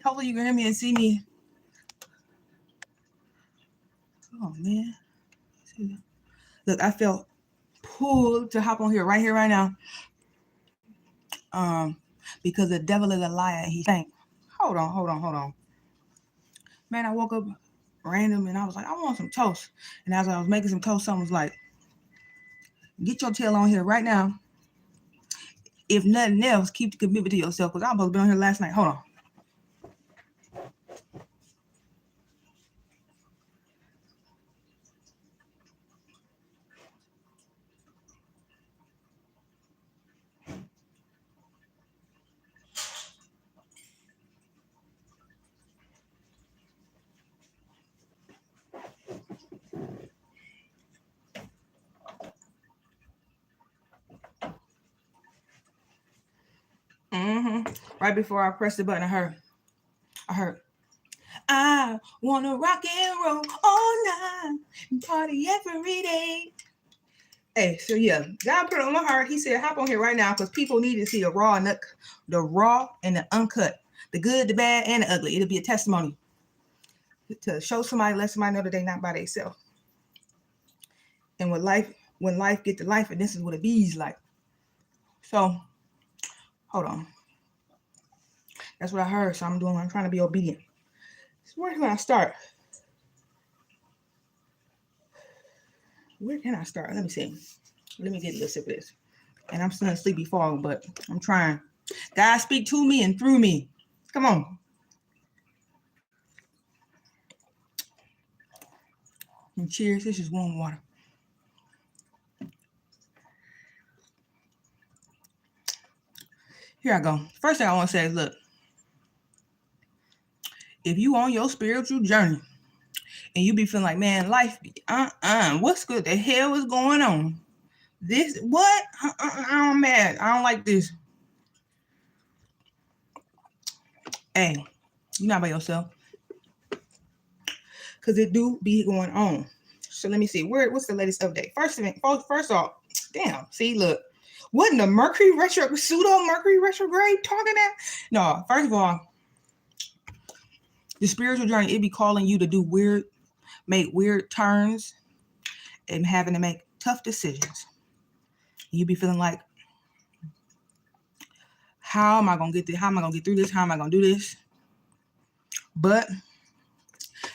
Hopefully you can hear me and see me. Oh man. Look, I felt pulled to hop on here, right now. Because the devil is a liar. He think, hold on. Man, I woke up random and I was like, I want some toast. And as I was making some toast, someone was like, get your tail on here right now. If nothing else, keep the commitment to yourself. Because I was supposed to be on here last night. Hold on. Right before I pressed the button, I heard, I wanna rock and roll all night and party every day. Hey, so yeah, God put it on my heart. He said, hop on here right now because people need to see the raw and the uncut, the good, the bad, and the ugly. It'll be a testimony to show somebody, let somebody know that they're not by themselves. And when life get to life, and this is what it be's like. So, hold on. That's what I heard. So I'm trying to be obedient. So where can I start? Where can I start? Let me see. Let me get a little sip of this. And I'm still in sleepy fog, but I'm trying. God, speak to me and through me. Come on. And cheers. This is warm water. Here I go. First thing I want to say is, look, if you on your spiritual journey and you be feeling like, man, life, what's good? The hell is going on? This, what? I'm mad. I don't like this. Hey, you're not by yourself. Because it do be going on. So let me see. What's the latest update? First off, damn, see, look. Wasn't the pseudo Mercury retrograde talking about? No, first of all, the spiritual journey, it be calling you to make weird turns and having to make tough decisions. You be feeling like, how am I going to get through this? How am I going to do this? But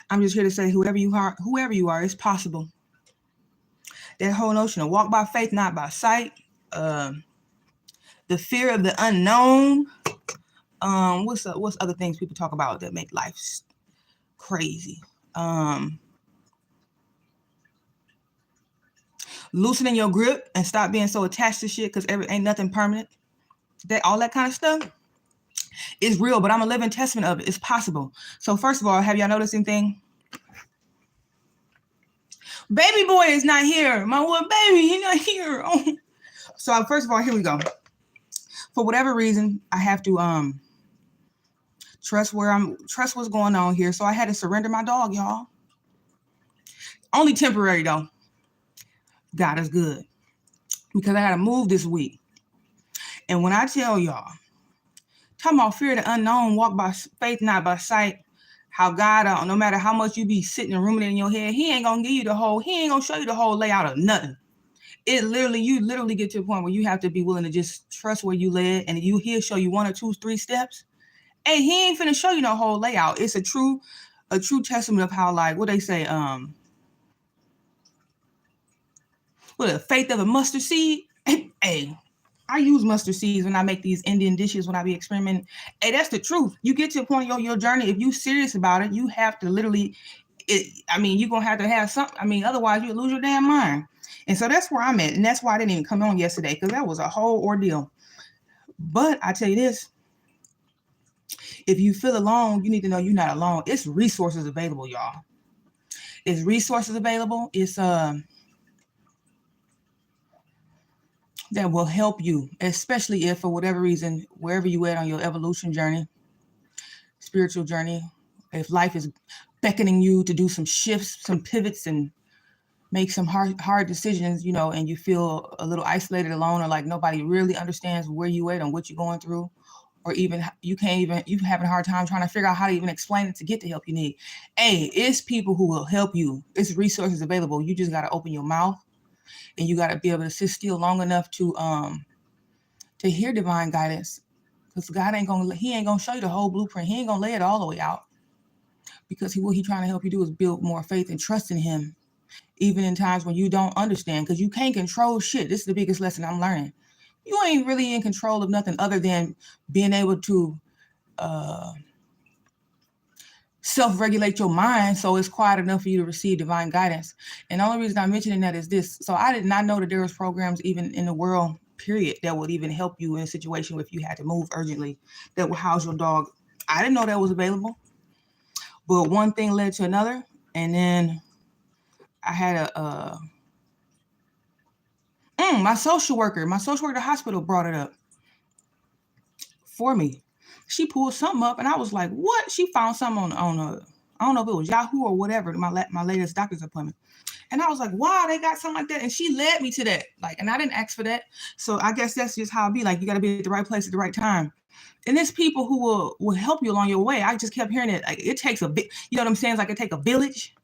I'm just here to say, whoever you are, it's possible. That whole notion of walk by faith, not by sight. The fear of the unknown. What's other things people talk about that make life crazy? Loosening your grip and stop being so attached to shit because ain't nothing permanent. All that kind of stuff is real, but I'm a living testament of it. It's possible. So first of all, have y'all noticed anything? Baby boy is not here. My little baby, he's not here. Oh. So first of all, here we go. For whatever reason, I have to trust what's going on here. So I had to surrender my dog, y'all. Only temporary though. God is good. Because I had to move this week. And when I tell y'all, talking about fear of the unknown, walk by faith, not by sight, how God, no matter how much you be sitting and ruminating in your head, he ain't going to he ain't going to show you the whole layout of nothing. You literally get to a point where you have to be willing to just trust where you led, and he'll show you 1 or 2, 3 steps. And he ain't finna show you the whole layout. It's a true testament of how, like, what they say, the faith of a mustard seed. Hey, I use mustard seeds when I make these Indian dishes when I be experimenting. Hey, that's the truth. You get to a point in your journey, if you serious about it, you have to literally, you're going to have something. Otherwise you'll lose your damn mind. And so that's where I'm at. And that's why I didn't even come on yesterday, because that was a whole ordeal. But I tell you this, if you feel alone, you need to know you're not alone. It's resources available, y'all. It's resources available. It's that will help you, especially if for whatever reason, wherever you at on your evolution journey, spiritual journey, if life is beckoning you to do some shifts, some pivots, and make some hard decisions, and you feel a little isolated, alone, or like nobody really understands where you at and what you're going through, or even you having a hard time trying to figure out how to even explain it to get the help you need. Hey, it's people who will help you. It's resources available. You just got to open your mouth, and you got to be able to sit still long enough to hear divine guidance, because God ain't gonna show you the whole blueprint. He ain't gonna lay it all the way out, because what he trying to help you do is build more faith and trust in him, even in times when you don't understand, because you can't control shit. This is the biggest lesson I'm learning. You ain't really in control of nothing other than being able to self-regulate your mind so it's quiet enough for you to receive divine guidance. And the only reason I'm mentioning that is this. So I did not know that there was programs even in the world, period, that would even help you in a situation if you had to move urgently, that would house your dog. I didn't know that was available. But one thing led to another. And then I had my social worker at the hospital brought it up for me. She pulled something up, and I was like, what? She found something on I don't know if it was Yahoo or whatever, my latest doctor's appointment. And I was like, wow, they got something like that. And she led me to that. And I didn't ask for that. So I guess that's just how it be. You got to be at the right place at the right time. And there's people who will help you along your way. I just kept hearing it. It takes a bit, you know what I'm saying? It take a village.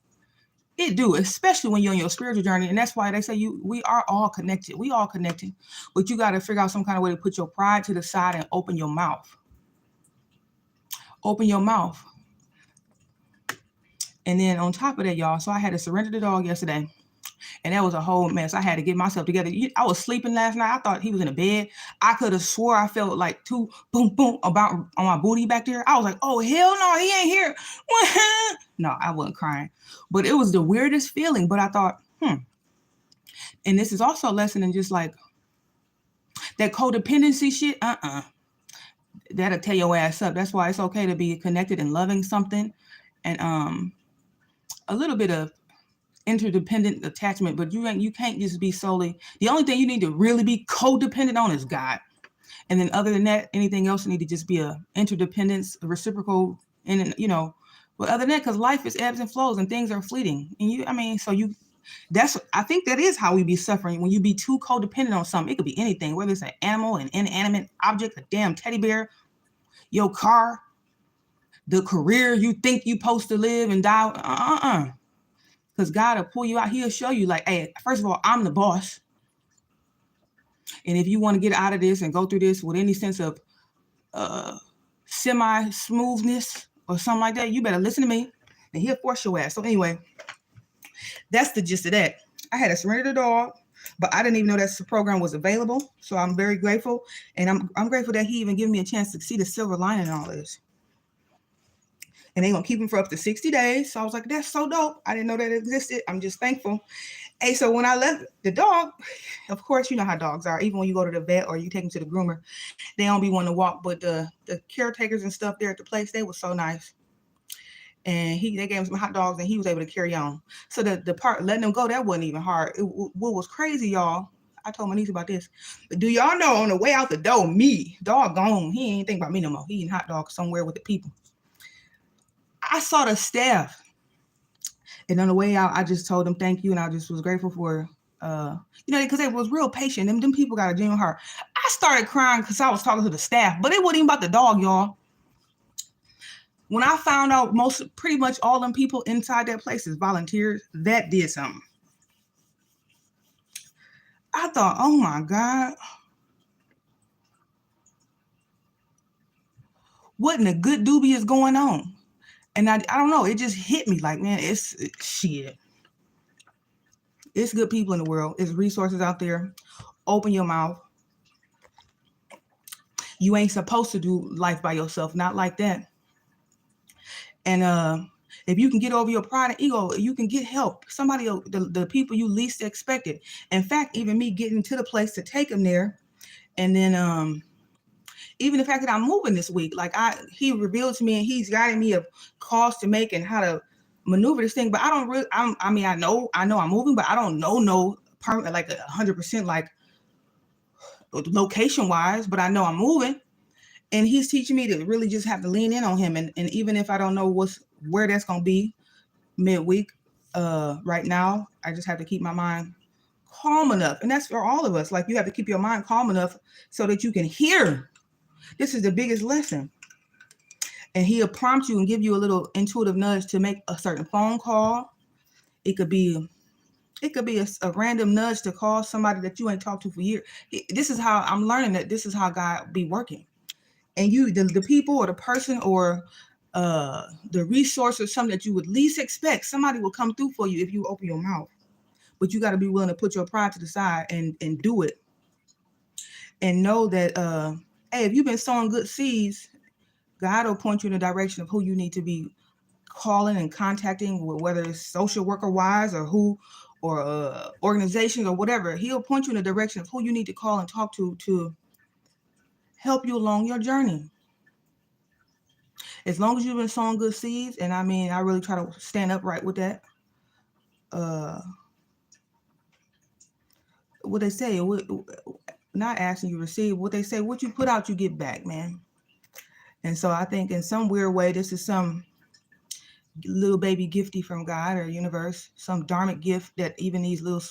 It do, especially when you're on your spiritual journey. And that's why they say we are all connected. We all connected. But you got to figure out some kind of way to put your pride to the side and open your mouth. Open your mouth. And then on top of that, y'all, so I had to surrender the dog yesterday. And that was a whole mess. I had to get myself together. I was sleeping last night. I thought he was in a bed. I could have swore I felt like two boom, boom about on my booty back there. I was like, oh, hell no, he ain't here. No, I wasn't crying. But it was the weirdest feeling. But I thought, And this is also a lesson in just that codependency shit. That'll tear your ass up. That's why it's okay to be connected and loving something. And a little bit of interdependent attachment, but you can't just be solely, the only thing you need to really be codependent on is God. And then other than that, anything else need to just be a interdependence, a reciprocal, and but other than that, because life is ebbs and flows and things are fleeting. And I think that is how we be suffering when you be too codependent on something. It could be anything, whether it's an animal, an inanimate object, a damn teddy bear, your car, the career you think you supposed to live and die. Because God will pull you out. He'll show you hey, first of all, I'm the boss. And if you want to get out of this and go through this with any sense of semi-smoothness or something like that, you better listen to me. And he'll force your ass. So anyway, that's the gist of that. I had to surrender the dog, but I didn't even know that the program was available. So I'm very grateful. And I'm grateful that he even gave me a chance to see the silver lining in all this. And they're going to keep him for up to 60 days. So I was like, that's so dope. I didn't know that existed. I'm just thankful. Hey, so when I left the dog, of course, you know how dogs are. Even when you go to the vet or you take them to the groomer, they don't be wanting to walk. But the caretakers and stuff there at the place, they were so nice. And they gave him some hot dogs and he was able to carry on. So the part letting them go, that wasn't even hard. What was crazy, y'all, I told my niece about this. But do y'all know on the way out the door, me, dog gone, he ain't think about me no more. He eating hot dogs somewhere with the people. I saw the staff, and on the way out, I just told them thank you, and I just was grateful for, because they was real patient. Them people got a genuine heart. I started crying because I was talking to the staff, but it wasn't even about the dog, y'all. When I found out pretty much all them people inside that place is volunteers, that did something. I thought, oh my God, what in the good doobie is going on? And I don't know, it just hit me man, it's shit. It's good people in the world. It's resources out there. Open your mouth. You ain't supposed to do life by yourself. Not like that. And if you can get over your pride and ego, you can get help. Somebody, the people you least expected. In fact, even me getting to the place to take them there. And then even the fact that I'm moving this week, he revealed to me and he's guiding me of calls to make and how to maneuver this thing. But I don't really, I know I'm moving, but I don't know permanent, 100% location wise, but I know I'm moving. And he's teaching me to really just have to lean in on him. And even if I don't know where that's going to be midweek, right now, I just have to keep my mind calm enough. And that's for all of us. You have to keep your mind calm enough so that you can hear This is the biggest lesson. And he'll prompt you and give you a little intuitive nudge to make a certain phone call. It could be a random nudge to call somebody that you ain't talked to for years. This is how I'm learning that this is how God be working. And you, the people or the person or the resource or something that you would least expect, somebody will come through for you if you open your mouth. But you got to be willing to put your pride to the side and do it. And know that, hey, if you've been sowing good seeds, God will point you in the direction of who you need to be calling and contacting, whether it's social worker wise or who, or organizations or whatever. He'll point you in the direction of who you need to call and talk to help you along your journey. As long as you've been sowing good seeds, and I mean, I really try to stand upright with that. What they say, not asking you to receive, what they say, what you put out, you get back, man. And so I think in some weird way, this is some little baby gifty from God or universe, some dharmic gift that even these little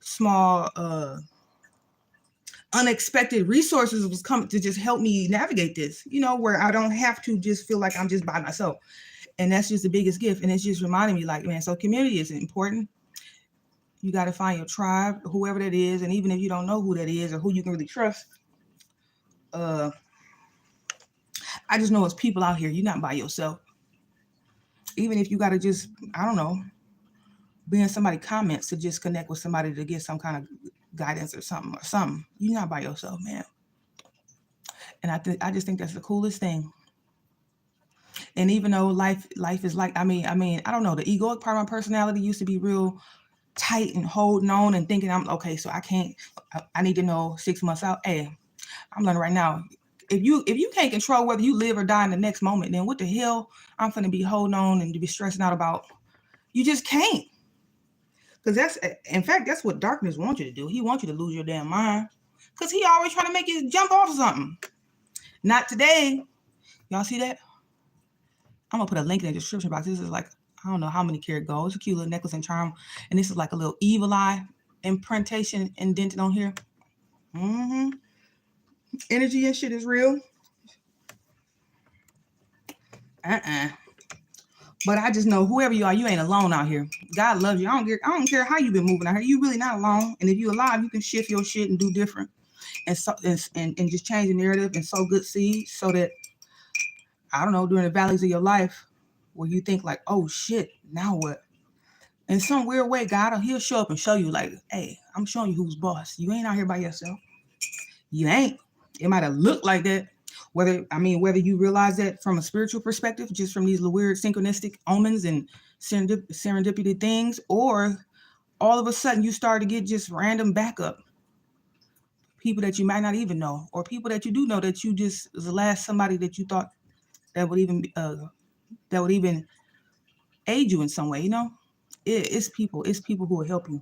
small unexpected resources was coming to just help me navigate this, where I don't have to just feel like I'm just by myself. And that's just the biggest gift. And it's just reminding me, like, man, so community is important. You got to find your tribe, whoever that is. And even if you don't know who that is or who you can really trust, I just know it's people out here. You're not by yourself. Even if you got to just, I don't know, be in somebody's comments to just connect with somebody to get some kind of guidance or something. You're not by yourself, man. And I just think that's the coolest thing. And even though life is like, I mean, I don't know, the egoic part of my personality used to be real tight and holding on and thinking I'm okay, so I need to know 6 months out. Hey, I'm learning right now. If you can't control whether you live or die in the next moment, then what the hell I'm finna be holding on and to be stressing out about? You just can't. Because that's what darkness wants you to do. He wants you to lose your damn mind. Because he always trying to make you jump off something. Not today. Y'all see that? I'm going to put a link in the description box. This is like, I don't know how many karat gold. It's a cute little necklace and charm. And this is like a little evil eye imprintation indented on here. Energy and shit is real. But I just know whoever you are, you ain't alone out here. God loves you. I don't care how you've been moving out here. You really not alone. And if you're alive, you can shift your shit and do different. And just change the narrative and sow good seeds so that, I don't know, during the valleys of your life where you think like, oh shit, now what? In some weird way, God, he'll show up and show you like, hey, I'm showing you who's boss. You ain't out here by yourself. You ain't. It might have looked like that. Whether you realize that from a spiritual perspective, just from these weird synchronistic omens and serendipity things, or all of a sudden you start to get just random backup. People that you might not even know, or people that you do know that you just was the last somebody that you thought that would even aid you in some way, It's people who will help you.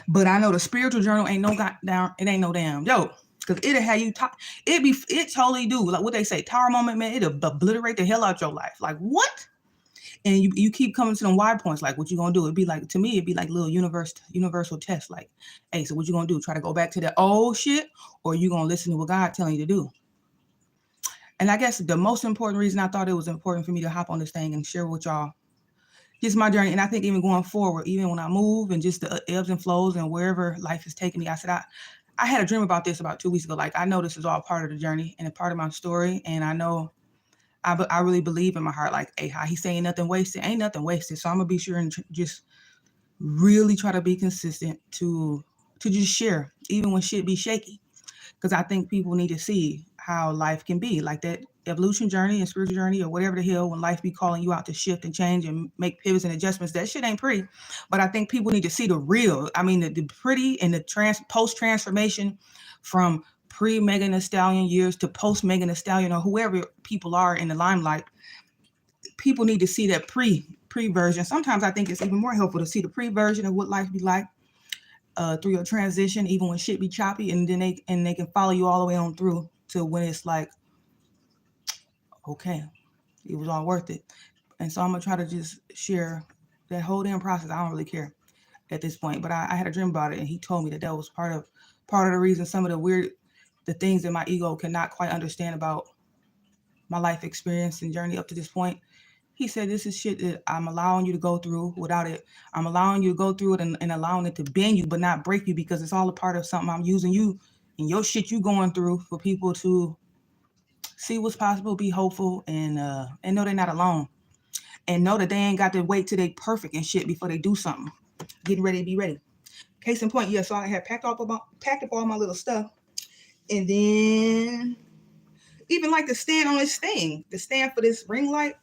But I know the spiritual journal ain't no goddamn, it ain't no damn joke. Because it'll have you talk, it totally do. Like what they say, tower moment, man, it'll obliterate the hell out your life. Like what? And you keep coming to them wide points, like what you gonna do? It'd be like, to me, it'd be like little universal test. Like, hey, so what you gonna do? Try to go back to that old shit, or you gonna listen to what God telling you to do? And I guess the most important reason I thought it was important for me to hop on this thing and share with y'all just my journey. And I think even going forward, even when I move and just the ebbs and flows and wherever life is taking me, I said, I had a dream about this about 2 weeks ago. Like, I know this is all part of the journey and a part of my story. And I know I really believe in my heart, like, hey, how he's saying nothing wasted, ain't nothing wasted. So I'm going to be sure and just really try to be consistent to just share, even when shit be shaky. Because I think people need to see how life can be, like that evolution journey and spiritual journey or whatever the hell, when life be calling you out to shift and change and make pivots and adjustments. That shit ain't pretty. But I think people need to see the real. I mean, the pretty and the post-transformation from pre-Megan Thee Stallion years to post-Megan Thee Stallion, or whoever people are in the limelight. People need to see that pre-version. Sometimes I think it's even more helpful to see the pre-version of what life be like. Through your transition, even when shit be choppy, and then they can follow you all the way on through to when it's like, okay, it was all worth it. And so I'm gonna try to just share that whole damn process. I don't really care at this point, but I had a dream about it, and he told me that was part of the reason some of the weird the things that my ego cannot quite understand about my life experience and journey up to this point. He said, this is shit that I'm allowing you to go through without it. I'm allowing you to go through it and allowing it to bend you, but not break you, because it's all a part of something. I'm using you and your shit you going through for people to see what's possible, be hopeful, and know they're not alone. And know that they ain't got to wait till they perfect and shit before they do something. Getting ready to be ready. Case in point, yeah, so I had packed up all my little stuff. And then even like the stand on this thing, the stand for this ring light,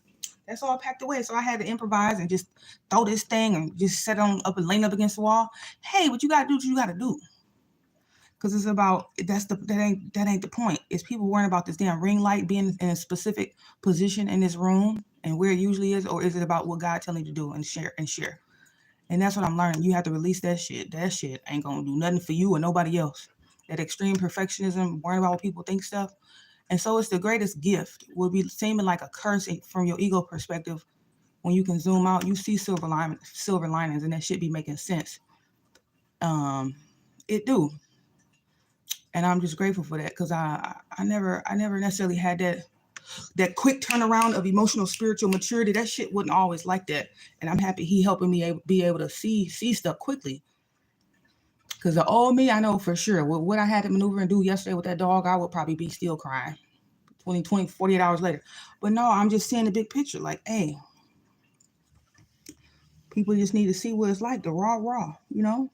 that's all packed away. So I had to improvise and just throw this thing and just set it on up and lean up against the wall. Hey, what you gotta do, what you gotta do. Because it's about, that ain't the point. It's people worrying about this damn ring light being in a specific position in this room and where it usually is, or is it about what God telling you to do and share? And that's what I'm learning. You have to release that shit. That shit ain't gonna do nothing for you or nobody else. That extreme perfectionism, worrying about what people think stuff. And so it's the greatest gift. Will be seeming like a curse from your ego perspective. When you can zoom out, you see silver linings, and that shit be making sense. It do. And I'm just grateful for that, because I never necessarily had that quick turnaround of emotional, spiritual maturity. That shit wasn't always like that. And I'm happy he helping me be able to see stuff quickly. Because the old me, I know for sure, what I had to maneuver and do yesterday with that dog, I would probably be still crying 48 hours later. But no, I'm just seeing the big picture. Like, hey, people just need to see what it's like, the raw, you know?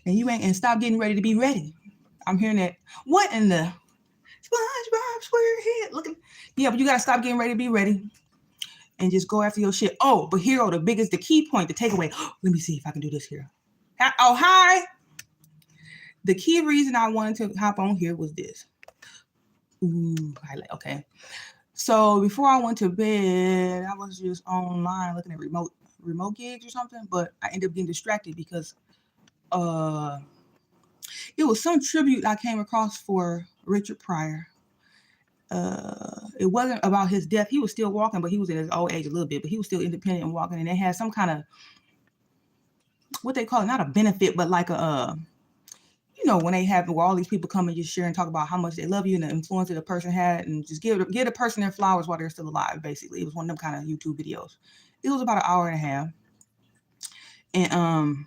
And stop getting ready to be ready. I'm hearing that. What in the SpongeBob SquareHead? Looking. Yeah, but you gotta stop getting ready to be ready and just go after your shit. Oh, but here, the key point, the takeaway. Let me see if I can do this here. Oh, hi. The key reason I wanted to hop on here was this. Ooh, highlight. Okay. So before I went to bed, I was just online looking at remote gigs or something, but I ended up getting distracted because it was some tribute I came across for Richard Pryor. It wasn't about his death. He was still walking, but he was at his old age a little bit, but he was still independent and walking, and they had some kind of, what they call it, not a benefit, but like a, when they have, where all these people come and just share and talk about how much they love you and the influence that the person had, and just give the person their flowers while they're still alive, basically. It was one of them kind of YouTube videos. It was about an hour and a half. And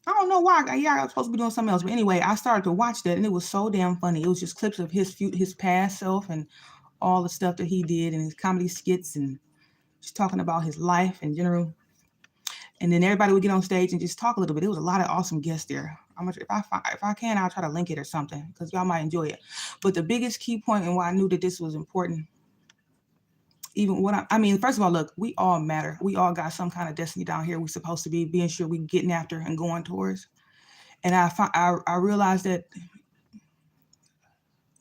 I don't know why. I was supposed to be doing something else. But anyway, I started to watch that, and it was so damn funny. It was just clips of his past self and all the stuff that he did and his comedy skits and just talking about his life in general. And then everybody would get on stage and just talk a little bit. There was a lot of awesome guests there. If I can, I'll try to link it or something, because y'all might enjoy it. But the biggest key point and why I knew that this was important, first of all, look, we all matter. We all got some kind of destiny down here we're supposed to be being sure we're getting after and going towards. And I realized that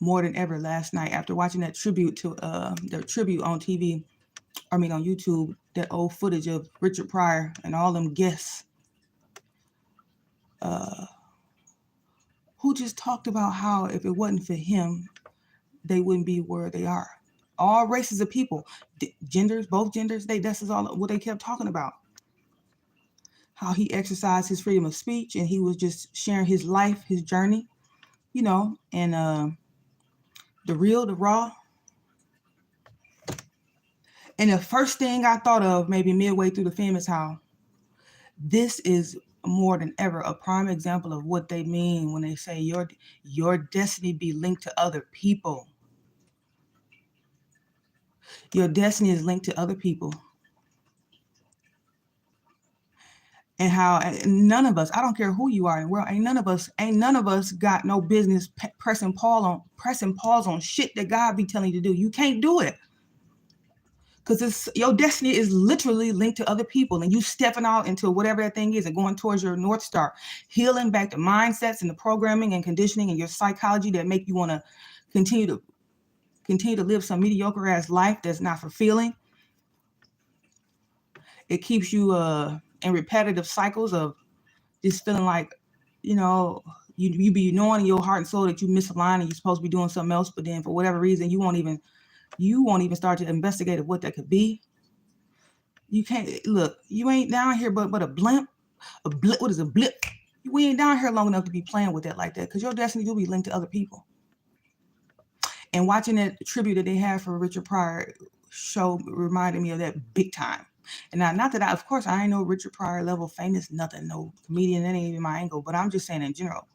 more than ever last night after watching that tribute to the tribute on on YouTube, that old footage of Richard Pryor and all them guests who just talked about how if it wasn't for him, they wouldn't be where they are. All races of people, genders, both genders, this is all what they kept talking about. How he exercised his freedom of speech, and he was just sharing his life, his journey, and the real, the raw. And the first thing I thought of maybe midway through the film is how this is more than ever a prime example of what they mean when they say your destiny be linked to other people. Your destiny is linked to other people. And how none of us, I don't care who you are in the world, ain't none of us got no business pressing pause on shit that God be telling you to do. You can't do it. Because your destiny is literally linked to other people, and you stepping out into whatever that thing is and going towards your North Star, healing back the mindsets and the programming and conditioning and your psychology that make you want to continue to live some mediocre ass life that's not fulfilling. It keeps you in repetitive cycles of just feeling like, you be knowing in your heart and soul that you misaligned and you're supposed to be doing something else, but then for whatever reason you won't even start to investigate what that could be. You can't look. You ain't down here but a blimp. What is a blip? We ain't down here long enough to be playing with that like that, because your destiny do be linked to other people. And watching that tribute that they had for Richard Pryor show reminded me of that big time. And now, not that of course, I ain't no Richard Pryor level famous, nothing, no comedian, that ain't even my angle, but I'm just saying in general,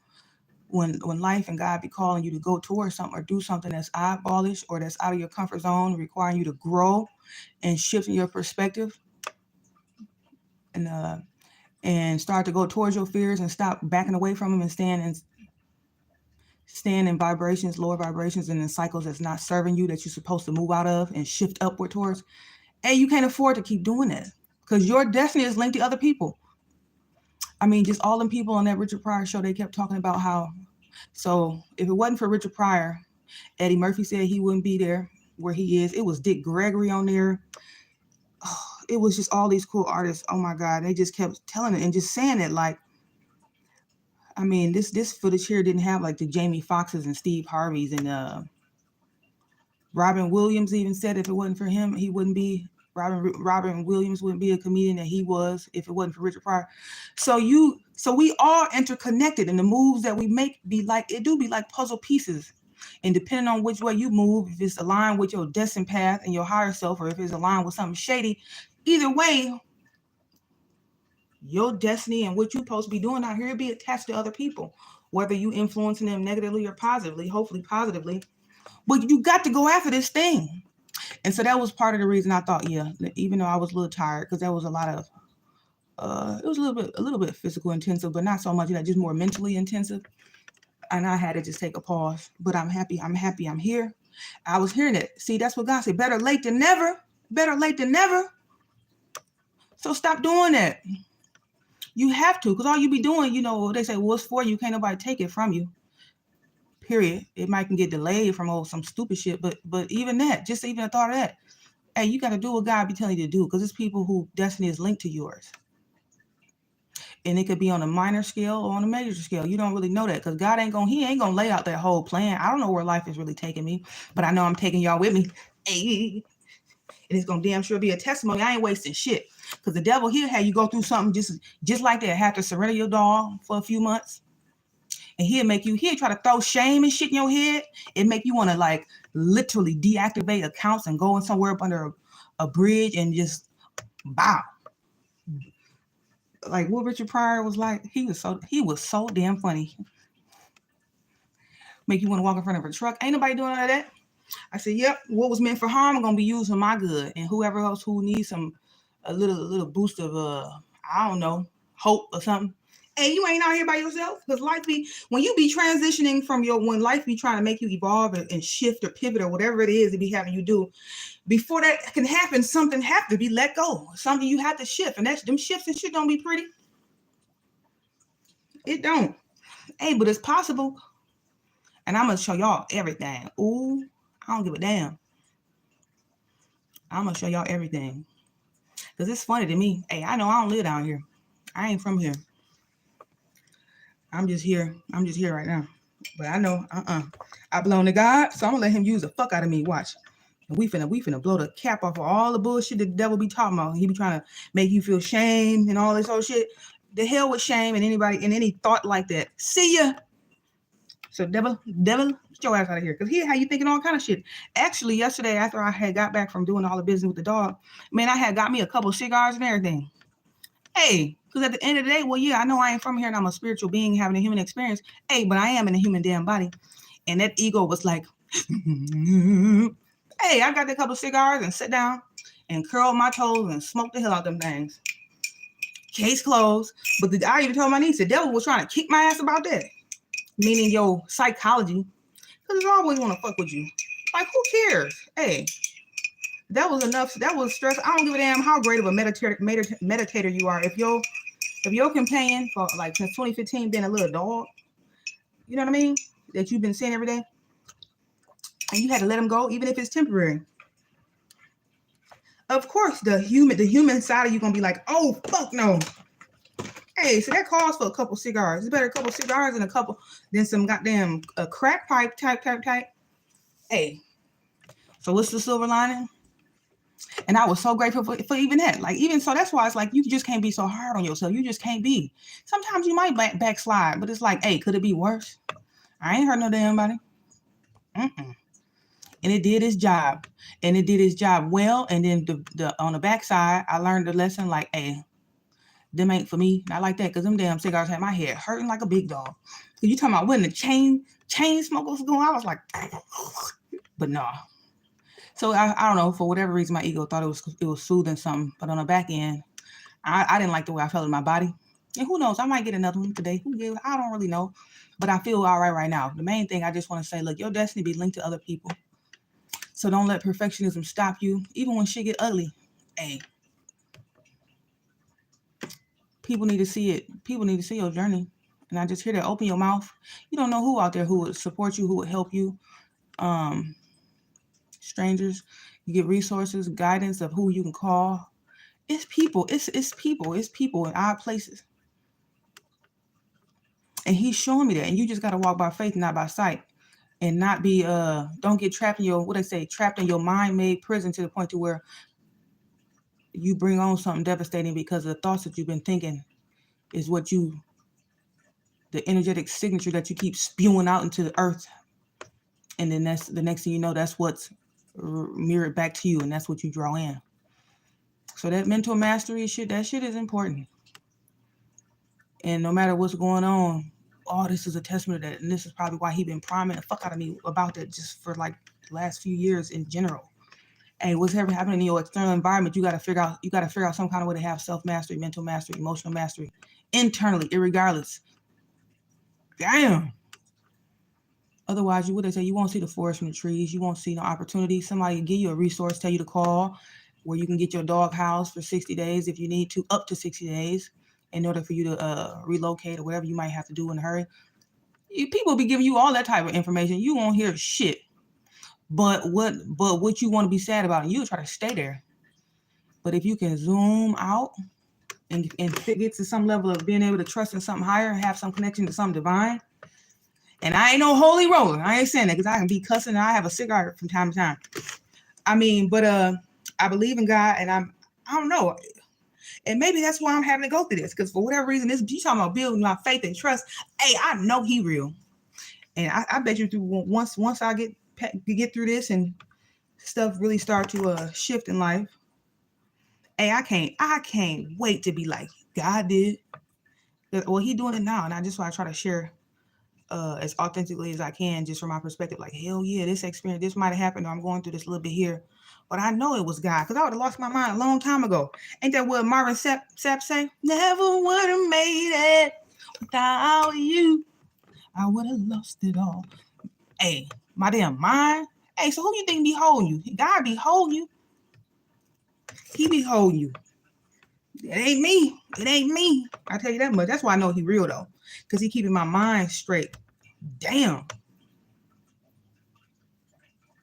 when life and God be calling you to go towards something or do something that's eyeballish or that's out of your comfort zone, requiring you to grow and shift in your perspective, and start to go towards your fears and stop backing away from them and stand in vibrations, lower vibrations, and in cycles that's not serving you, that you're supposed to move out of and shift upward towards. Hey, you can't afford to keep doing that, because your destiny is linked to other people. I mean, just all them people on that Richard Pryor show, they kept talking about how, so if it wasn't for Richard Pryor, Eddie Murphy said he wouldn't be there where he is. It was Dick Gregory on there. Oh, it was just all these cool artists. Oh my God. They just kept telling it and just saying it. Like, I mean, this footage here didn't have like the Jamie Foxxes and Steve Harveys, and Robin Williams even said if it wasn't for him, he wouldn't be, Robin Williams wouldn't be a comedian that he was if it wasn't for Richard Pryor. So we all interconnected, and the moves that we make be like puzzle pieces. And depending on which way you move, if it's aligned with your destined path and your higher self, or if it's aligned with something shady, either way, your destiny and what you're supposed to be doing out here be attached to other people, whether you influencing them negatively or positively, hopefully positively. But you got to go after this thing. And so that was part of the reason I thought, yeah, even though I was a little tired, because there was a lot of, it was a little bit physical intensive, but not so much, just more mentally intensive. And I had to just take a pause. But I'm happy I'm here. I was hearing it. See, that's what God said. Better late than never. Better late than never. So stop doing that. You have to, because all you be doing, they say, well, it's for you. Can't nobody take it from you. Period. It might can get delayed from some stupid shit, but even that, just even the thought of that, hey, you got to do what God be telling you to do, because it's people who destiny is linked to yours. And it could be on a minor scale or on a major scale. You don't really know that, because God ain't gonna lay out that whole plan. I don't know where life is really taking me, but I know I'm taking y'all with me. Hey. And it's gonna damn sure be a testimony. I ain't wasting shit, because the devil, he'll have you go through something just like that, have to surrender your dog for a few months. And he'll try to throw shame and shit in your head and make you want to like literally deactivate accounts and go in somewhere up under a bridge and just bow. Like what Richard Pryor was like, he was so damn funny. Make you want to walk in front of a truck. Ain't nobody doing none of that. I said, yep, what was meant for harm gonna be used for my good. And whoever else who needs a little boost of I don't know, hope or something. Hey, you ain't out here by yourself, because when you be transitioning when life be trying to make you evolve and shift or pivot or whatever it is it be having you do, before that can happen, something have to be let go. Something you have to shift, and them shifts and shit don't be pretty. It don't. Hey, but it's possible. And I'm gonna show y'all everything. Ooh, I don't give a damn. I'm gonna show y'all everything, because it's funny to me. Hey, I know I don't live down here. I ain't from here. I'm just here right now. But I know, I belong to God, so I'm gonna let him use the fuck out of me. Watch. And we finna blow the cap off of all the bullshit that the devil be talking about. He be trying to make you feel shame and all this old shit. The hell with shame and anybody and any thought like that. See ya. So devil, get your ass out of here. Because he had you thinking all kind of shit. Actually, yesterday, after I had got back from doing all the business with the dog, man, I had got me a couple cigars and everything. Hey, because at the end of the day, well, yeah, I know I ain't from here and I'm a spiritual being having a human experience. Hey, but I am in a human damn body. And that ego was like, hey, I got a couple cigars and sit down and curl my toes and smoke the hell out them things. Case closed. But I even told my niece, the devil was trying to kick my ass about that. Meaning your psychology. Because it's always want to fuck with you. Like, who cares? Hey. That was enough. That was stress. I don't give a damn how great of a meditator you are. If your companion for like since 2015 been a little dog, you know what I mean? That you've been seeing every day, and you had to let him go, even if it's temporary. Of course, the human side of you gonna be like, oh fuck no. Hey, so that calls for a couple cigars. It's better a couple cigars than some goddamn crack pipe type. Hey, so what's the silver lining? And I was so grateful for even that. Like, even so, that's why it's like, you just can't be so hard on yourself. You just can't be. Sometimes you might backslide, but it's like, hey, could it be worse? I ain't hurt no damn body. And it did its job. And it did its job well. And then the on the backside, I learned the lesson like, hey, them ain't for me. Not like that, because them damn cigars had my head hurting like a big dog. You talking about when the chain smoke was going, I was like, but no. So I don't know, for whatever reason, my ego thought it was soothing something. But on the back end, I didn't like the way I felt in my body. And who knows, I might get another one today. I don't really know. But I feel all right now. The main thing I just want to say, look, your destiny be linked to other people. So don't let perfectionism stop you. Even when shit get ugly, hey, people need to see it. People need to see your journey. And I just hear that. Open your mouth. You don't know who out there who would support you, who would help you. Strangers. You get resources, guidance of who you can call. It's people. It's people. It's people in odd places. And he's showing me that. And you just got to walk by faith, not by sight. And not be, don't get trapped in your, trapped in your mind-made prison to the point to where you bring on something devastating because of the thoughts that you've been thinking is what the energetic signature that you keep spewing out into the earth. And then that's the next thing you know, that's what's mirrored back to you. And that's what you draw in. So that mental mastery shit, that shit is important. And no matter what's going on, this is a testament to that. And this is probably why he been priming the fuck out of me about that just for like the last few years in general. Hey, what's ever happening in your external environment, you got to figure out some kind of way to have self-mastery, mental mastery, emotional mastery, internally, irregardless. Damn. Otherwise, you won't see the forest from the trees. You won't see no opportunity. Somebody give you a resource, tell you to call, where you can get your dog housed for 60 days if you need to, up to 60 days, in order for you to relocate or whatever you might have to do in a hurry. People be giving you all that type of information. You won't hear shit. But what you want to be sad about, and you'll try to stay there. But if you can zoom out and get to some level of being able to trust in something higher, have some connection to something divine. And I ain't no holy roller. I ain't saying that because I can be cussing and I have a cigar from time to time. I mean, but I believe in God, and I don't know. And maybe that's why I'm having to go through this, because for whatever reason, you talking about building my faith and trust. Hey, I know he real. And I bet you once I get through this and stuff really start to shift in life. Hey, I can't wait to be like God did. Well, he doing it now, and I just want to try to share as authentically as I can, just from my perspective. Like, hell yeah, this experience, this might have happened, or I'm going through this a little bit here, but I know it was God, because I would have lost my mind a long time ago. Ain't that what Marvin Sapp say? Never would have made it without you. I would have lost it all. Hey, my damn mind. Hey, so who you think be holding you? God be holding you. He be holding you. It ain't me. It ain't me. I tell you that much. That's why I know he real though, because he keeping my mind straight. Damn.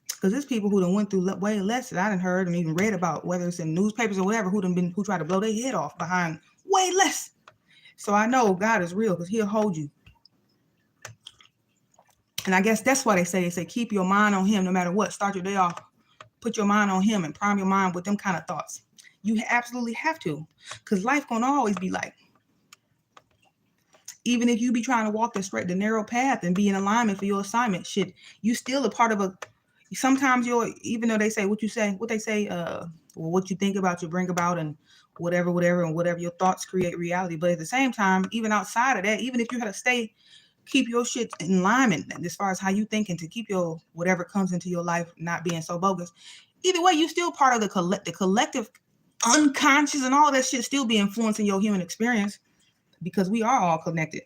Because there's people who done went through way less that I done heard and even read about, whether it's in newspapers or whatever, who tried to blow their head off behind way less. So I know God is real, because he'll hold you. And I guess that's why they say keep your mind on him no matter what. Start your day off. Put your mind on him and prime your mind with them kind of thoughts. You absolutely have to, because life gonna always be like, even if you be trying to walk the narrow path and be in alignment for your assignment, shit, you still a part of sometimes even though they say what you think about, you bring about, and whatever your thoughts create reality. But at the same time, even outside of that, even if you had to keep your shit in alignment as far as how you think, and to keep your whatever comes into your life not being so bogus. Either way, you still part of the collective unconscious, and all that shit still be influencing your human experience, because we are all connected.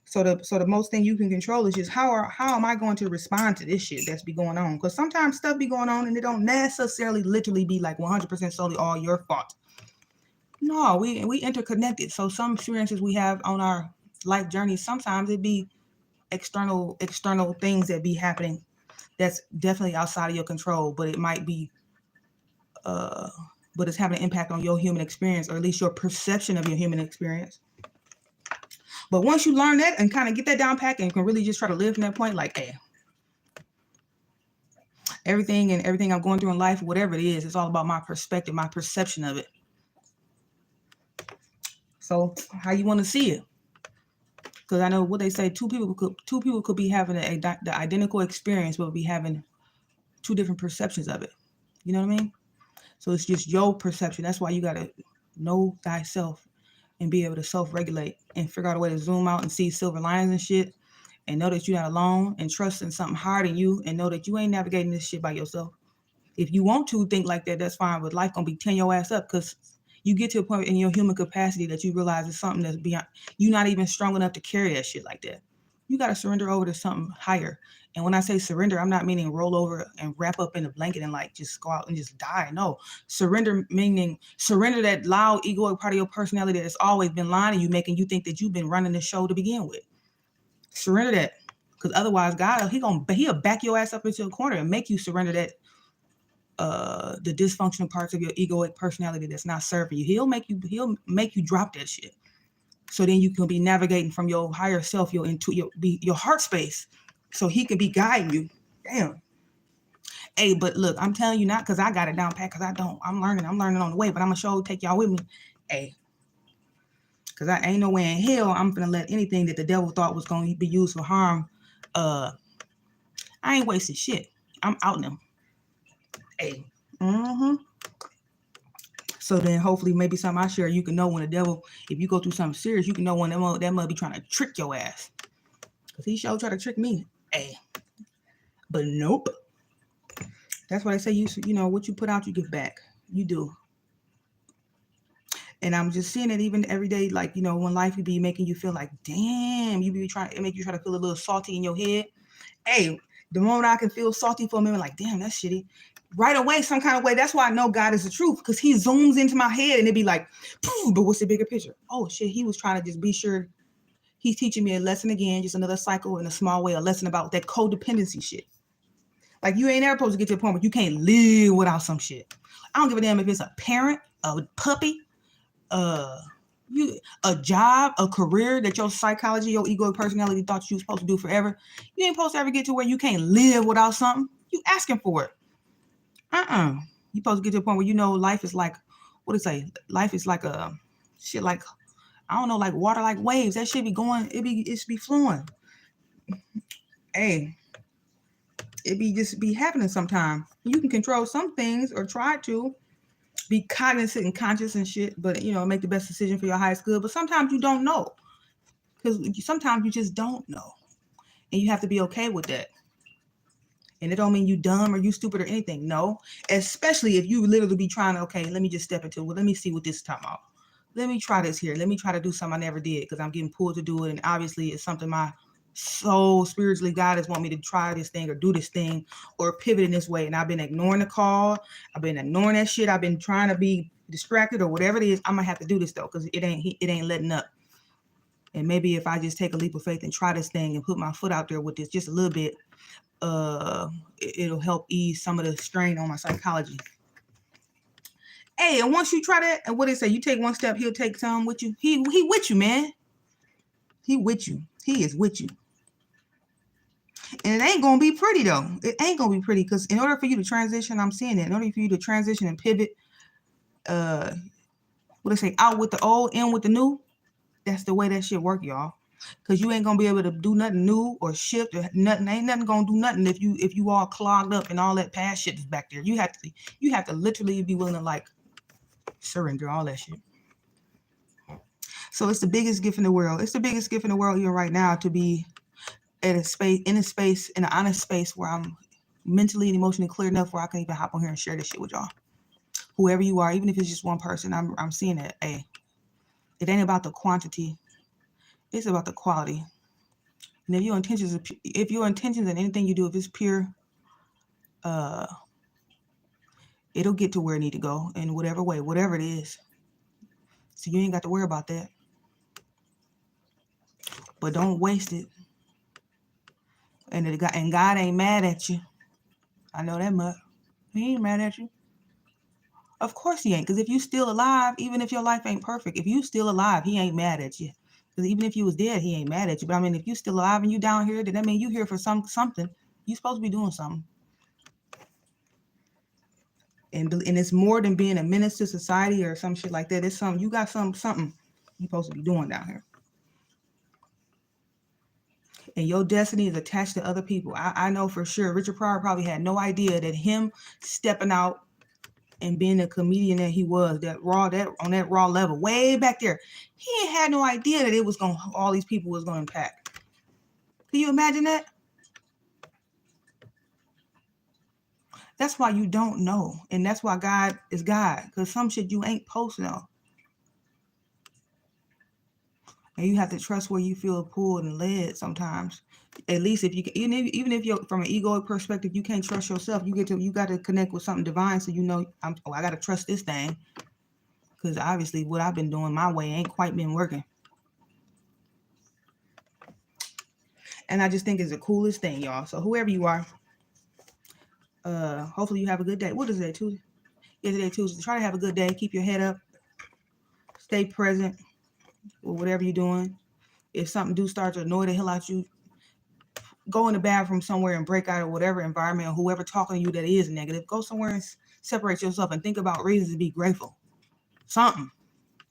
So the most thing you can control is just how am I going to respond to this shit that's be going on? Because sometimes stuff be going on and it don't necessarily literally be like 100% solely all your fault. No, we interconnected. So some experiences we have on our life journey, sometimes it be external things that be happening that's definitely outside of your control, but it might be but it's having an impact on your human experience, or at least your perception of your human experience. But once you learn that and kind of get that down pat, and you can really just try to live from that point, like, hey. everything I'm going through in life, whatever it is, it's all about my perspective, my perception of it. So how you want to see it? Because I know what they say, two people could be having the identical experience, but be having two different perceptions of it. You know what I mean? So it's just your perception. That's why you gotta know thyself and be able to self-regulate and figure out a way to zoom out and see silver linings and shit, and know that you're not alone, and trust in something higher than you, and know that you ain't navigating this shit by yourself. If you want to think like that, that's fine, but life gonna be tearing your ass up, because you get to a point in your human capacity that you realize it's something that's beyond, you're not even strong enough to carry that shit like that. You got to surrender over to something higher. And when I say surrender, I'm not meaning roll over and wrap up in a blanket and like just go out and just die. No, surrender meaning surrender that loud egoic part of your personality that's always been lying to you, making you think that you've been running the show to begin with. Surrender that, because otherwise God, he'll back your ass up into a corner and make you surrender that, the dysfunctional parts of your egoic personality that's not serving you. He'll make you drop that shit. So then you can be navigating from your higher self, your heart space, so he can be guiding you. Damn. Hey, but look, I'm telling you not because I got it down pat, because I don't. I'm learning on the way, but I'm gonna show take y'all with me. Hey, because I ain't no way in hell I'm gonna let anything that the devil thought was gonna be used for harm. I ain't wasting shit. I'm out them. Hey. So then hopefully maybe something I share, you can know when the devil, if you go through something serious, you can know when that mother be trying to trick your ass. Because he sure try to trick me. Hey. But nope. That's why they say you know what you put out, you give back. You do. And I'm just seeing it even every day, like, you know, when life would be making you feel like, damn, it make you try to feel a little salty in your head. Hey, the moment I can feel salty for a minute, like, damn, that's shitty. Right away, some kind of way. That's why I know God is the truth, because he zooms into my head and it'd be like, but what's the bigger picture? Oh shit, he was trying to just be sure he's teaching me a lesson again, just another cycle in a small way, a lesson about that codependency shit. Like, you ain't ever supposed to get to a point where you can't live without some shit. I don't give a damn if it's a parent, a puppy, a job, a career that your psychology, your egoic personality thought you were supposed to do forever. You ain't supposed to ever get to where you can't live without something. You asking for it. You supposed to get to a point where you know life is like, what it say? Life is like a shit, like, I don't know, like water, like waves. That shit be going, it should be flowing. Hey, it be happening sometime. You can control some things or try to be cognizant and conscious and shit, but you know, make the best decision for your highest good. But sometimes you don't know, because sometimes you just don't know, and you have to be okay with that. And it don't mean you dumb or you stupid or anything. No, especially if you literally be trying to, okay, let me just step into it. Well, let me see what this is talking about. Let me try this here. Let me try to do something I never did, because I'm getting pulled to do it. And obviously it's something my soul spiritually God is want me to try this thing or do this thing or pivot in this way. And I've been ignoring the call. I've been ignoring that shit. I've been trying to be distracted or whatever it is. I'm gonna have to do this though, because it ain't letting up. And maybe if I just take a leap of faith and try this thing and put my foot out there with this just a little bit, it'll help ease some of the strain on my psychology. Hey, and once you try that, and what they say, you take one step, he'll take some with you. He with you, man. He with you. He is with you. And it ain't gonna be pretty though. It ain't gonna be pretty, because in order for you to transition, I'm seeing it. In order for you to transition and pivot, what they say, out with the old, in with the new. That's the way that shit work, y'all. Because you ain't gonna be able to do nothing new or shift or nothing. Ain't nothing gonna do nothing if you all clogged up and all that past shit is back there. You have to literally be willing to like surrender all that shit. So it's the biggest gift in the world. It's the biggest gift in the world even right now, to be in an honest space where I'm mentally and emotionally clear enough where I can even hop on here and share this shit with y'all. Whoever you are, even if it's just one person, I'm seeing it. Hey, it ain't about the quantity. It's about the quality. And if your intentions and anything you do, if it's pure, it'll get to where it need to go in whatever way, whatever it is. So you ain't got to worry about that. But don't waste it. And God ain't mad at you. I know that much. He ain't mad at you. Of course he ain't. Because if you still alive, even if your life ain't perfect, if you still alive, he ain't mad at you. Because even if you was dead, he ain't mad at you. But I mean, if you still alive and you down here, then that mean you here for something. You supposed to be doing something. And it's more than being a menace to society or some shit like that. It's something, you got something you're supposed to be doing down here. And your destiny is attached to other people. I know for sure Richard Pryor probably had no idea that him stepping out and being a comedian that he was, on that raw level, way back there, he ain't had no idea that all these people was gonna impact. Can you imagine that? That's why you don't know. And that's why God is God. Because some shit you ain't supposed to know. And you have to trust where you feel pulled and led sometimes. At least if you can, even if you're from an egoic perspective, you can't trust yourself. You got to connect with something divine, so you know, I got to trust this thing, because obviously what I've been doing my way ain't quite been working. And I just think it's the coolest thing, y'all. So whoever you are, hopefully you have a good day. What is it, Tuesday? Yeah, today Tuesday. Try to have a good day. Keep your head up. Stay present with whatever you're doing. If something do start to annoy the hell out you, go in the bathroom somewhere and break out of whatever environment or whoever talking to you that is negative. Go somewhere and separate yourself and think about reasons to be grateful. Something.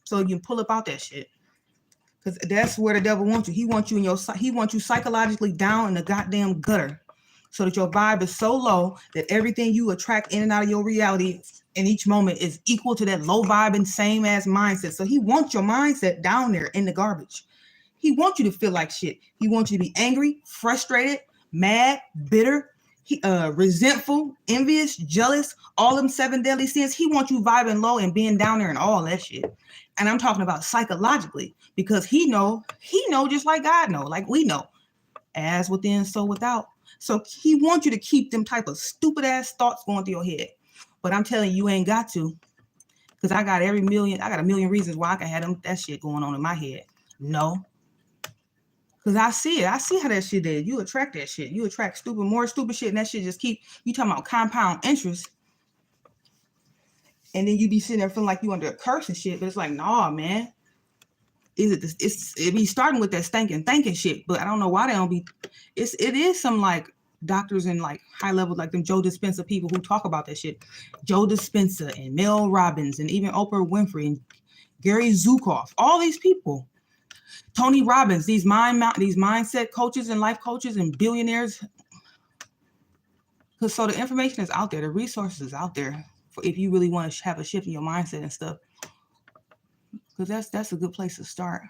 So you can pull up out that shit. Because that's where the devil wants you. He wants you psychologically down in the goddamn gutter. So that your vibe is so low that everything you attract in and out of your reality in each moment is equal to that low vibe and same ass mindset. So he wants your mindset down there in the garbage. He wants you to feel like shit. He wants you to be angry, frustrated, mad, bitter, resentful, envious, jealous, all them 7 deadly sins. He wants you vibing low and being down there and all that shit. And I'm talking about psychologically, because he know just like God know, like we know, as within, so without. So he wants you to keep them type of stupid ass thoughts going through your head. But I'm telling you ain't got to, because I got a million reasons why I can have that shit going on in my head. No. Because I see it. I see how that shit is. You attract that shit. You attract more stupid shit, and that shit just you talking about compound interest. And then you be sitting there feeling like you under a curse and shit. But it's like, nah, man. It be starting with that thinking shit. But I don't know why they don't be. It is some like doctors and like high level, like them Joe Dispenza people who talk about that shit. Joe Dispenza and Mel Robbins and even Oprah Winfrey and Gary Zukav. All these people. Tony Robbins, these mindset coaches and life coaches and billionaires. Because so the information is out there, the resources is out there for if you really want to have a shift in your mindset and stuff. Because that's a good place to start.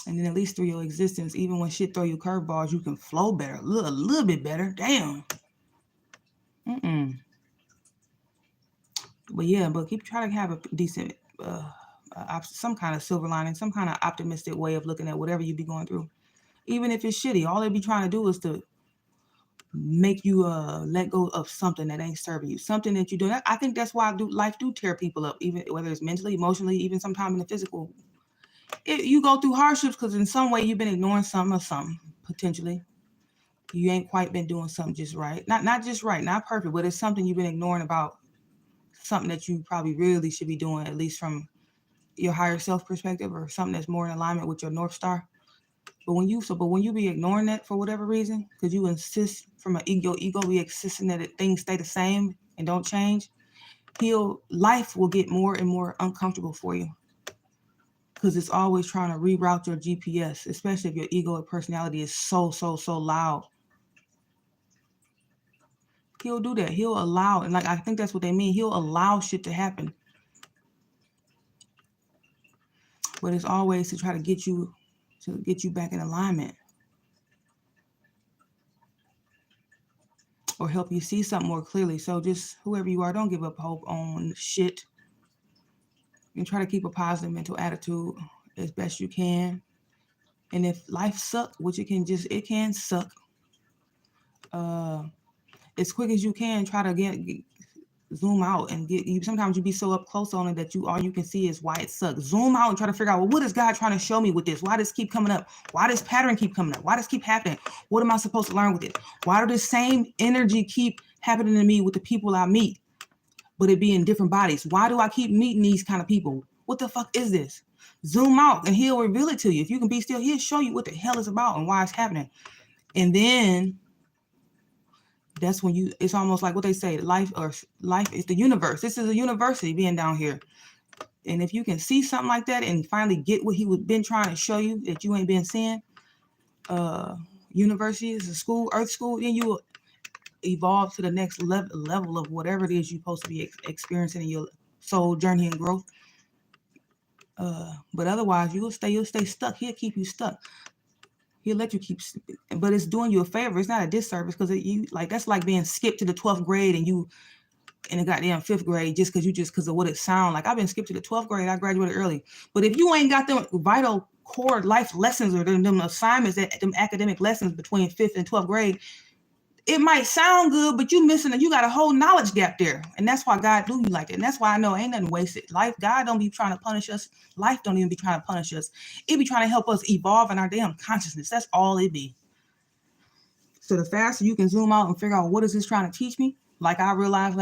And then at least through your existence, even when shit throw you curveballs, you can flow better, a little bit better. Damn. But yeah, but keep trying to have a decent, some kind of silver lining, some kind of optimistic way of looking at whatever you be going through. Even if it's shitty, all they be trying to do is to make you let go of something that ain't serving you, something that you do. I think that's why life do tear people up, even whether it's mentally, emotionally, even sometimes in the physical. You go through hardships because in some way you've been ignoring something or something, potentially. You ain't quite been doing something just right. Not just right, not perfect, but it's something you've been ignoring about, something that you probably really should be doing, at least from your higher self perspective, or something that's more in alignment with your North Star. But when you be ignoring that for whatever reason, because you insist from your ego be insisting that things stay the same and don't change, life will get more and more uncomfortable for you. Because it's always trying to reroute your GPS, especially if your ego and personality is so loud. He'll do that. He'll allow, and like I think that's what they mean. He'll allow shit to happen. But it's always to try to get you back in alignment. Or help you see something more clearly. So just whoever you are, don't give up hope on shit. And try to keep a positive mental attitude as best you can. And if life sucks, which it can suck. As quick as you can, try to zoom out and sometimes you be so up close on it that all you can see is why it sucks. Zoom out and try to figure out, well, what is God trying to show me with this? Why does this keep coming up? Why does pattern keep coming up? Why does this keep happening? What am I supposed to learn with it? Why do the same energy keep happening to me with the people I meet, but it be in different bodies? Why do I keep meeting these kind of people? What the fuck is this? Zoom out and he'll reveal it to you. If you can be still, he'll show you what the hell it's about and why it's happening. And then that's when it's almost like what they say, life is the universe. This is a university being down here. And if you can see something like that and finally get what he was been trying to show you that you ain't been seeing, university is a school, earth school, then you will evolve to the next level of whatever it is you're supposed to be experiencing in your soul journey and growth. But otherwise, you'll stay stuck. He'll keep you stuck. He'll let you keep, but it's doing you a favor. It's not a disservice, because that's like being skipped to the 12th grade and you in the goddamn 5th grade just because of what it sounds like. I've been skipped to the 12th grade. I graduated early. But if you ain't got them vital core life lessons or them assignments, them academic lessons between 5th and 12th grade, it might sound good, but you got a whole knowledge gap there. And that's why God do you like it. And that's why I know ain't nothing wasted. God don't be trying to punish us. Life don't even be trying to punish us. It be trying to help us evolve in our damn consciousness. That's all it be. So the faster you can zoom out and figure out what is this trying to teach me, like I realized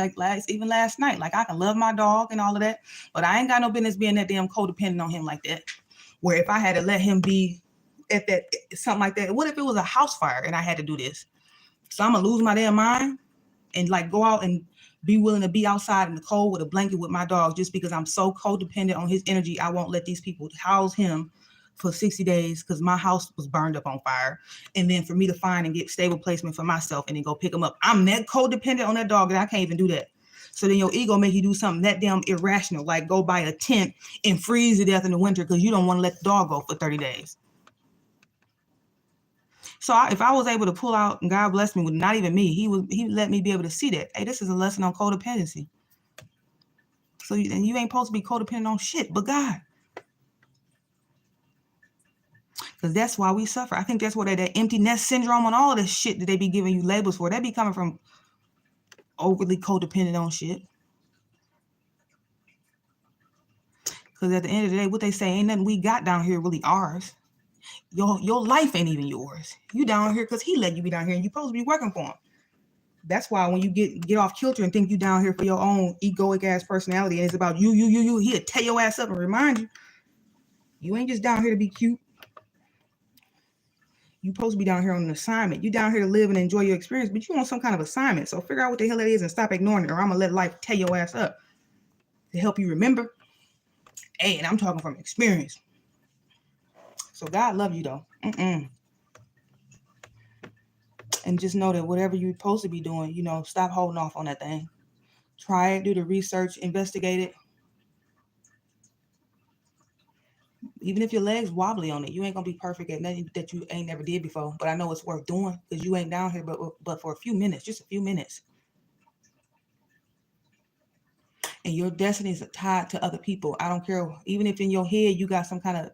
even last night, like I can love my dog and all of that, but I ain't got no business being that damn codependent on him like that. Where if I had to let him be at that, something like that, what if it was a house fire and I had to do this? So I'm going to lose my damn mind and like go out and be willing to be outside in the cold with a blanket with my dog just because I'm so codependent on his energy. I won't let these people house him for 60 days because my house was burned up on fire. And then for me to find and get stable placement for myself and then go pick him up. I'm that codependent on that dog that I can't even do that. So then your ego make you do something that damn irrational, like go buy a tent and freeze to death in the winter because you don't want to let the dog go for 30 days. So if I was able to pull out, and God blessed me with not even me, he let me be able to see that, hey, this is a lesson on codependency. So you ain't supposed to be codependent on shit but God. Because that's why we suffer. I think that's where that empty nest syndrome and all this shit that they be giving you labels for, that be coming from overly codependent on shit. Because at the end of the day, what they say, ain't nothing we got down here really ours. Your life ain't even yours. You down here because he let you be down here and you supposed to be working for him. That's why when you get off kilter and think you down here for your own egoic ass personality and it's about you, he'll tear your ass up and remind you ain't just down here to be cute. You supposed to be down here on an assignment. You down here to live and enjoy your experience, but you want some kind of assignment. So figure out what the hell it is and stop ignoring it, or I'm gonna let life tear your ass up to help you remember. Hey, and I'm talking from experience. So God love you though. And just know that whatever you're supposed to be doing, stop holding off on that thing. Try it, do the research, investigate it. Even if your legs wobbly on it, you ain't gonna be perfect at nothing that you ain't never did before. But I know it's worth doing because you ain't down here but for a few minutes, just a few minutes. And your destiny is tied to other people. I don't care. Even if in your head you got some kind of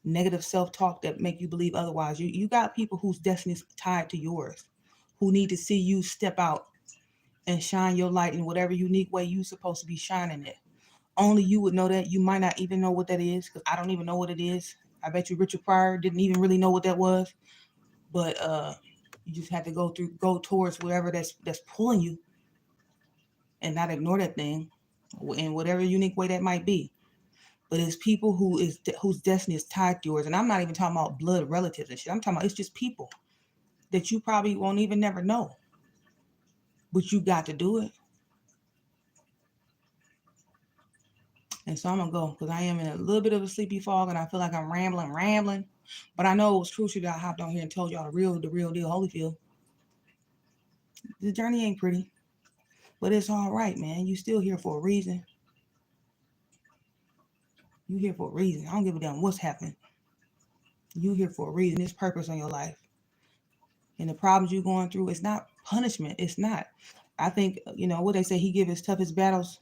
negative self-talk that make you believe otherwise, you got people whose destiny is tied to yours, who need to see you step out and shine your light in whatever unique way you're supposed to be shining it. Only you would know that. You might not even know what that is, because I don't even know what it is. I bet you Richard Pryor didn't even really know what that was. But you just have to go towards whatever that's pulling you and not ignore that thing in whatever unique way that might be. But it's people whose destiny is tied to yours. And I'm not even talking about blood relatives and shit. I'm talking about it's just people that you probably won't even never know. But you got to do it. And so I'm going to go because I am in a little bit of a sleepy fog and I feel like I'm rambling. But I know it was crucial that I hopped on here and told y'all the real deal, Holyfield. The journey ain't pretty, but it's all right, man. You still here for a reason. You here for a reason. I don't give a damn what's happening. You here for a reason. There's purpose on your life. And the problems you're going through, it's not punishment. It's not. I think, what they say, he give his toughest battles,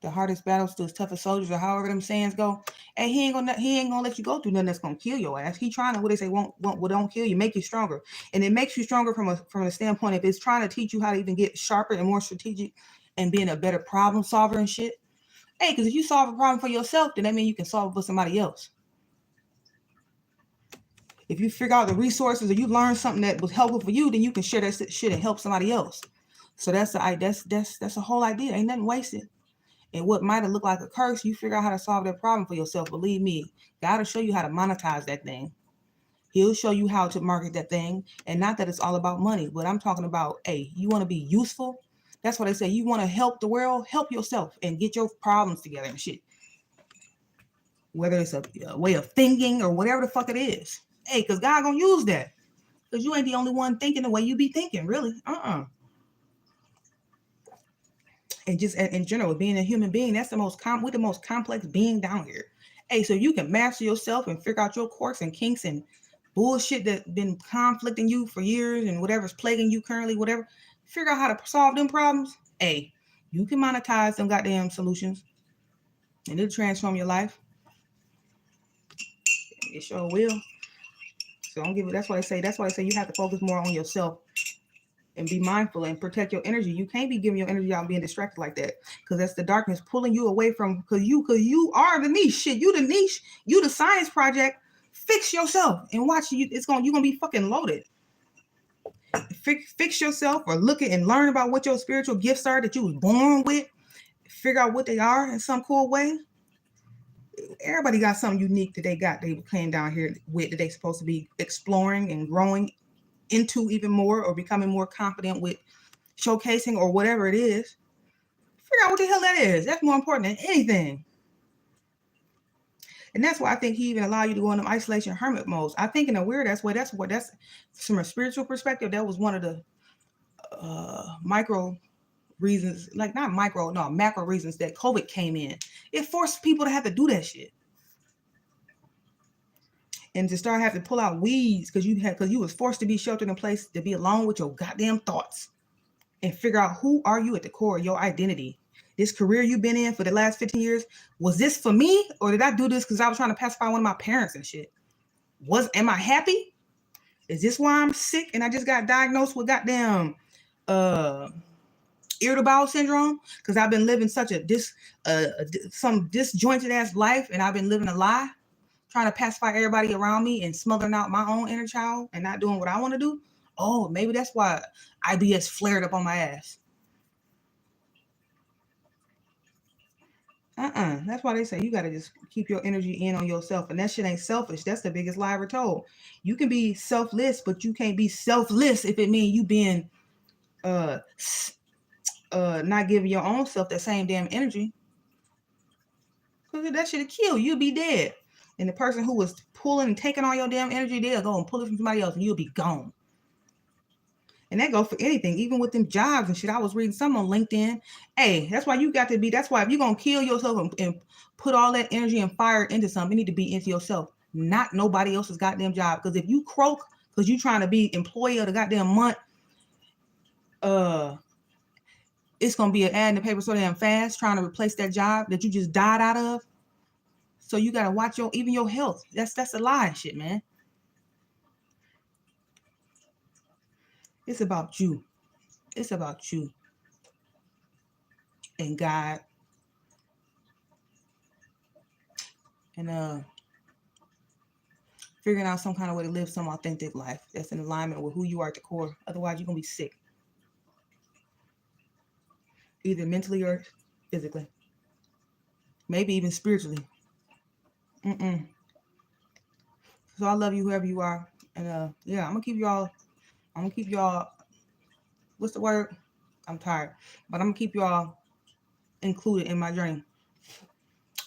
the hardest battles to his toughest soldiers, or however them sayings go. And he ain't gonna let you go through nothing that's gonna kill your ass. He trying to, what they say, don't kill you, make you stronger. And it makes you stronger from a standpoint, if it's trying to teach you how to even get sharper and more strategic and being a better problem solver and shit. Hey, because if you solve a problem for yourself, then that means you can solve it for somebody else. If you figure out the resources or you learn something that was helpful for you, then you can share that shit and help somebody else. So that's the whole idea. Ain't nothing wasted. And what might have looked like a curse, you figure out how to solve that problem for yourself. Believe me, God will show you how to monetize that thing. He'll show you how to market that thing. And not that it's all about money, but I'm talking about, hey, you want to be useful? That's what they say. You want to help the world, help yourself and get your problems together and shit. Whether it's a way of thinking or whatever the fuck it is. Hey, because God gonna use that. Because you ain't the only one thinking the way you be thinking, really. And just in general, being a human being, that's we're the most complex being down here. Hey, so you can master yourself and figure out your quirks and kinks and bullshit that's been conflicting you for years and whatever's plaguing you currently, whatever. Figure out how to solve them problems. Hey, you can monetize them goddamn solutions and it'll transform your life. It sure will. So don't give it. That's why I say you have to focus more on yourself and be mindful and protect your energy. You can't be giving your energy out and being distracted like that, because that's the darkness pulling you away from, because you are the niche. Shit, you the niche, you the science project. Fix yourself and watch you. You're gonna be fucking loaded. Fix yourself, or look at and learn about what your spiritual gifts are that you was born with. Figure out what they are in some cool way. Everybody got something unique that they came down here with, that they supposed to be exploring and growing into even more, or becoming more confident with showcasing, or whatever it is. Figure out what the hell that is. That's more important than anything. And that's why I think he even allowed you to go in them isolation hermit modes. I think in a weird way, that's from a spiritual perspective, that was one of the micro reasons, like not micro, no, macro reasons that COVID came in. It forced people to have to do that shit. And to start having to pull out weeds because you was forced to be sheltered in place, to be alone with your goddamn thoughts and figure out who are you at the core of your identity. This career you've been in for the last 15 years, was this for me, or did I do this because I was trying to pacify one of my parents and shit? Am I happy? Is this why I'm sick and I just got diagnosed with goddamn irritable bowel syndrome? Because I've been living such some disjointed ass life, and I've been living a lie, trying to pacify everybody around me and smothering out my own inner child and not doing what I want to do. Oh, maybe that's why IBS flared up on my ass. That's why they say you got to just keep your energy in on yourself. And that shit ain't selfish. That's the biggest lie ever told. You can be selfless, but you can't be selfless if it means you being not giving your own self that same damn energy. Because that shit'll kill you. You'll be dead. And the person who was pulling and taking all your damn energy, they'll go and pull it from somebody else and you'll be gone. And that goes for anything, even with them jobs and shit. I was reading some on LinkedIn. Hey, that's why you got to be, that's why if you're going to kill yourself and put all that energy and fire into something, you need to be into yourself, not nobody else's goddamn job. Because if you croak because you're trying to be employee of the goddamn month, it's going to be an ad in the paper so damn fast trying to replace that job that you just died out of. So you got to watch even your health. That's a lie shit, man. It's about you. It's about you and God. And figuring out some kind of way to live some authentic life that's in alignment with who you are at the core. Otherwise, you're going to be sick. Either mentally or physically. Maybe even spiritually. So I love you whoever you are. And yeah, I'm going to keep y'all, what's the word? I'm tired. But I'm going to keep y'all included in my journey.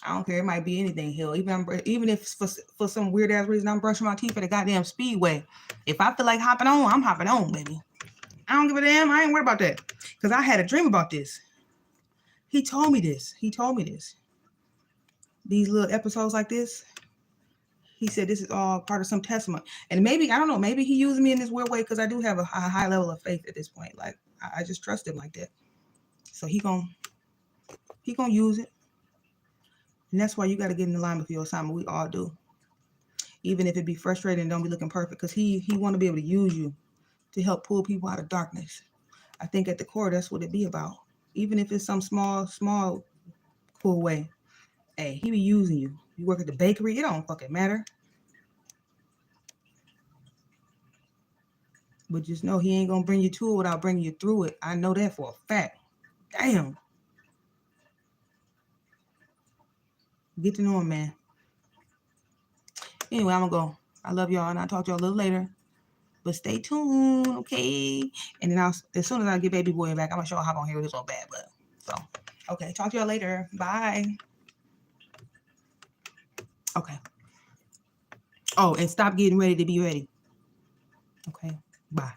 I don't care. It might be anything, hell. Even if for some weird ass reason I'm brushing my teeth at a goddamn speedway. If I feel like hopping on, I'm hopping on, baby. I don't give a damn. I ain't worried about that. Because I had a dream about this. He told me this. These little episodes like this. He said this is all part of some testament. And maybe, I don't know, maybe he used me in this weird way because I do have a high level of faith at this point. Like, I just trust him like that. So he gonna use it. And that's why you got to get in alignment with your assignment. We all do. Even if it be frustrating and don't be looking perfect. Because he want to be able to use you to help pull people out of darkness. I think at the core, that's what it be about. Even if it's some small, cool way. Hey, he be using you. You work at the bakery, it don't fucking matter. But just know he ain't going to bring you to it without bringing you through it. I know that for a fact. Damn. Get to know him, man. Anyway, I'm going to go. I love y'all, and I'll talk to y'all a little later. But stay tuned, okay? And then as soon as I get baby boy back, I'm gonna show y'all how I'm gonna hear this on bad butt. So, okay, talk to y'all later. Bye. Okay. Oh, and stop getting ready to be ready. Okay, bye.